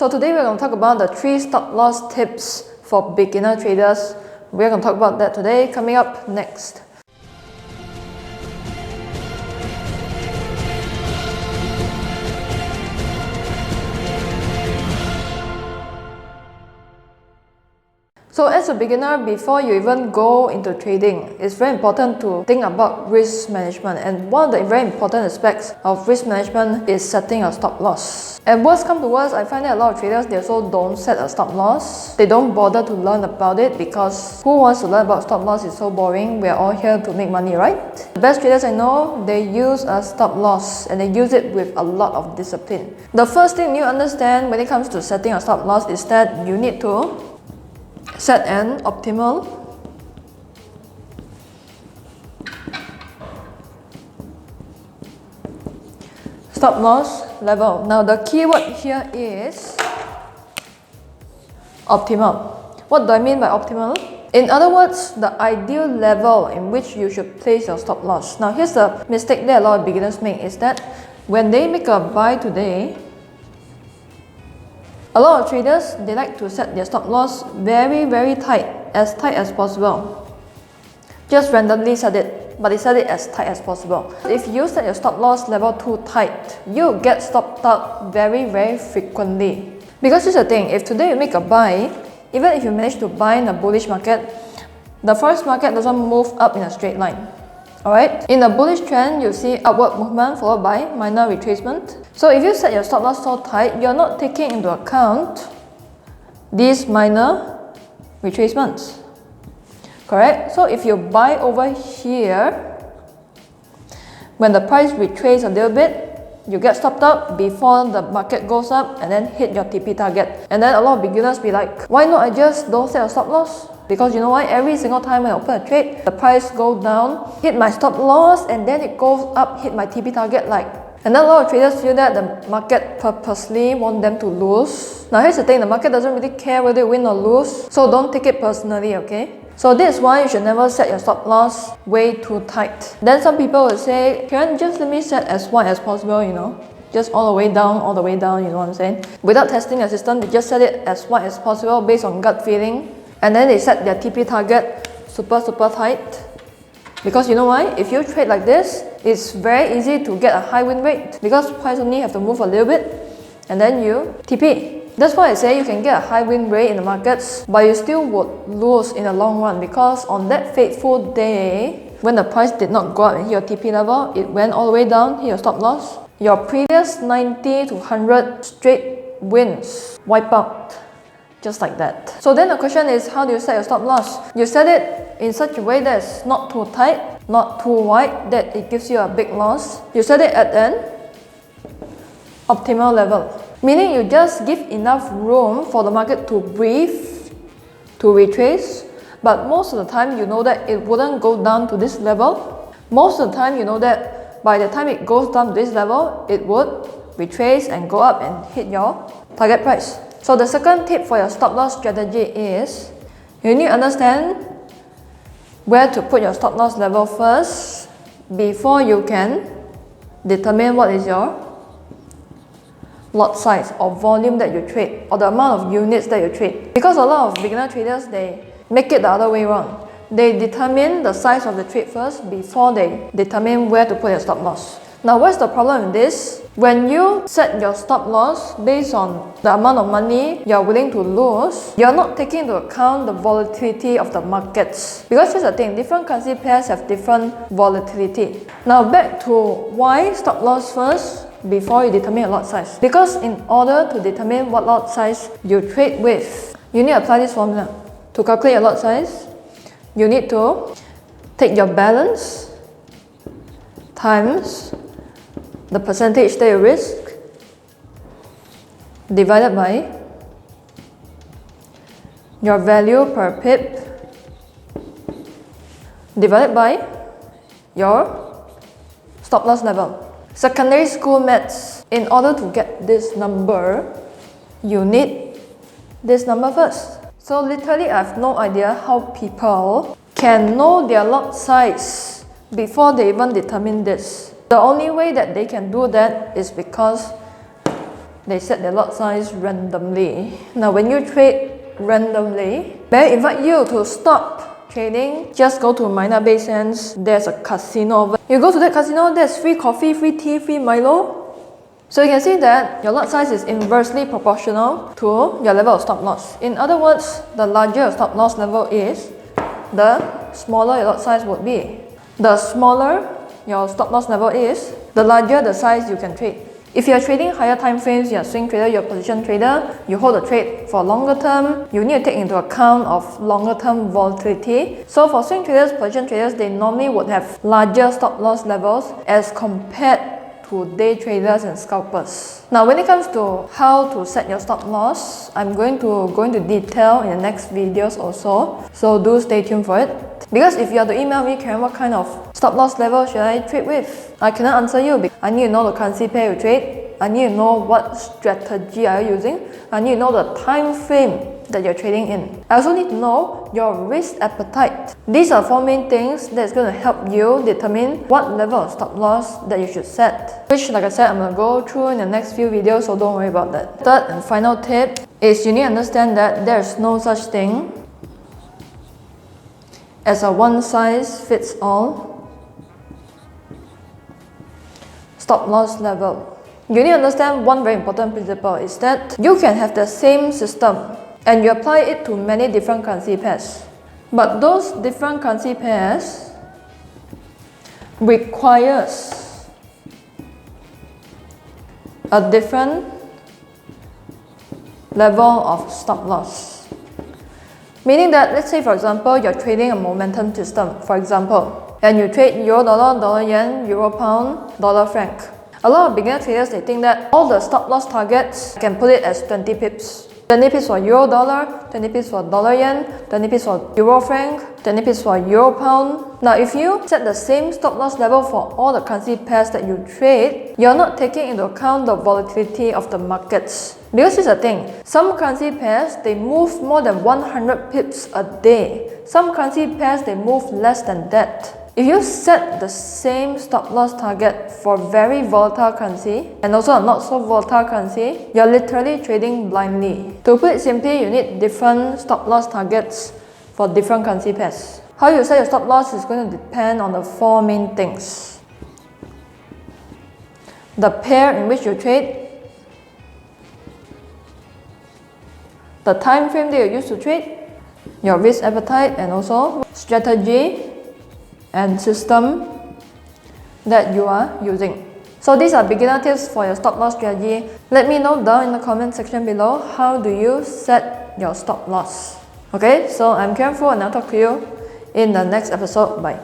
So today we're going to talk about the 3 stop loss tips for beginner traders. We're going to talk about that today, coming up next. So as a beginner, before you even go into trading, it's very important to think about risk management. And one of the very important aspects of risk management is setting a stop loss. And worst come to worst, I find that a lot of traders, they also don't set a stop loss. They don't bother to learn about it because who wants to learn about stop loss? It's so boring. We're all here to make money, right? The best traders I know, they use a stop loss and they use it with a lot of discipline. The first thing you understand when it comes to setting a stop loss is that you need to set an optimal stop loss level. Now the keyword here is optimal. What do I mean by optimal? In other words, the ideal level in which you should place your stop loss. Now here's the mistake that a lot of beginners make is that when they make a buy today, a lot of traders, they like to set their stop loss very tight as possible. Just randomly set it, but they set it as tight as possible. If you set your stop loss level too tight, you get stopped out very frequently. Because here's the thing, if today you make a buy, even if you manage to buy in a bullish market, the Forex market doesn't move up in a straight line. Alright, in a bullish trend, you see upward movement followed by minor retracement. So if you set your stop loss so tight, you're not taking into account these minor retracements. Correct? So if you buy over here, when the price retraces a little bit, you get stopped out before the market goes up and then hit your TP target. And then a lot of beginners be like, why not I just don't set a stop loss? Because you know why? Every single time when I open a trade, the price goes down, hit my stop loss, and then it goes up, hit my TP target and then a lot of traders feel that the market purposely want them to lose. Now here's the thing, the market doesn't really care whether you win or lose, so don't take it personally, okay? So this is why you should never set your stop loss way too tight. Then some people will say, Karen, just let me set as wide as possible, you know? Just all the way down, you know what I'm saying? Without testing the system, they just set it as wide as possible based on gut feeling. And then they set their TP target super tight. Because you know why? If you trade like this, it's very easy to get a high win rate because price only have to move a little bit and then you TP. That's why I say you can get a high win rate in the markets, but you still would lose in the long run because on that fateful day, when the price did not go up and hit your TP level, it went all the way down, hit your stop loss. Your previous 90 to 100 straight wins wipe out. Just like that. So then the question is, how do you set your stop loss? You set it in such a way that it's not too tight, not too wide, that it gives you a big loss. You set it at an optimal level. Meaning you just give enough room for the market to breathe, to retrace. But most of the time you know that it wouldn't go down to this level. Most of the time you know that by the time it goes down to this level, it would retrace and go up and hit your target price. So the second tip for your stop loss strategy is you need to understand where to put your stop loss level first before you can determine what is your lot size or volume that you trade or the amount of units that you trade. Because a lot of beginner traders, they make it the other way around. They determine the size of the trade first before they determine where to put your stop loss. Now what's the problem with this? When you set your stop loss based on the amount of money you're willing to lose, you're not taking into account the volatility of the markets. Because here's the thing, different currency pairs have different volatility. Now back to why stop loss first before you determine your lot size. Because in order to determine what lot size you trade with, you need to apply this formula. To calculate your lot size, you need to take your balance times the percentage that you risk divided by your value per pip divided by your stop loss level. Secondary school maths, in order to get this number, you need this number first. So literally I have no idea how people can know their lot size before they even determine this. The only way that they can do that is because they set their lot size randomly. Now when you trade randomly, may I invite you to stop trading. Just go to Marina Bay Sands. There's a casino. You go to that casino, there's free coffee, free tea, free Milo. So you can see that your lot size is inversely proportional to your level of stop loss. In other words, the larger your stop loss level is, the smaller your lot size would be. The smaller your stop loss level is, the larger the size you can trade. If you are trading higher time frames, you're a swing trader, you're a position trader, you hold a trade for longer term, you need to take into account of longer term volatility. So for swing traders, position traders, they normally would have larger stop loss levels as compared to day traders and scalpers. Now when it comes to how to set your stop loss, I'm going to go into detail in the next videos also, so do stay tuned for it. Because if you are to email me, Karen, what kind of stop loss level should I trade with? I cannot answer you because I need to know the currency pair you trade, I need to know what strategy are you using, I need to know the time frame that you're trading in. I also need to know your risk appetite. These are 4 main things that's going to help you determine what level of stop loss that you should set. Which, like I said, I'm going to go through in the next few videos, so don't worry about that. Third and final tip is you need to understand that there's no such thing as a one-size-fits-all stop loss level. You need to understand one very important principle is that you can have the same system and you apply it to many different currency pairs. But those different currency pairs requires a different level of stop loss. Meaning that, let's say for example, you're trading a momentum system, for example, and you trade euro dollar, dollar yen, euro pound, dollar franc. A lot of beginner traders, they think that all the stop loss targets can put it as 20 pips. 20 pips for euro dollar, 20 pips for dollar yen, 20 pips for euro franc, 20 pips for euro pound. Now if you set the same stop loss level for all the currency pairs that you trade, you're not taking into account the volatility of the markets. Because here's the thing, some currency pairs, they move more than 100 pips a day. Some currency pairs, they move less than that. If you set the same stop loss target for very volatile currency and also a not so volatile currency, you're literally trading blindly. To put it simply, you need different stop loss targets for different currency pairs. How you set your stop loss is going to depend on the 4 main things: the pair in which you trade, the time frame that you use to trade, your risk appetite, and also strategy and system that you are using. So these are beginner tips for your stop loss strategy. Let me know down in the comment section below, how do you set your stop loss? Okay, so I'm Karen and I'll talk to you in the next episode. Bye.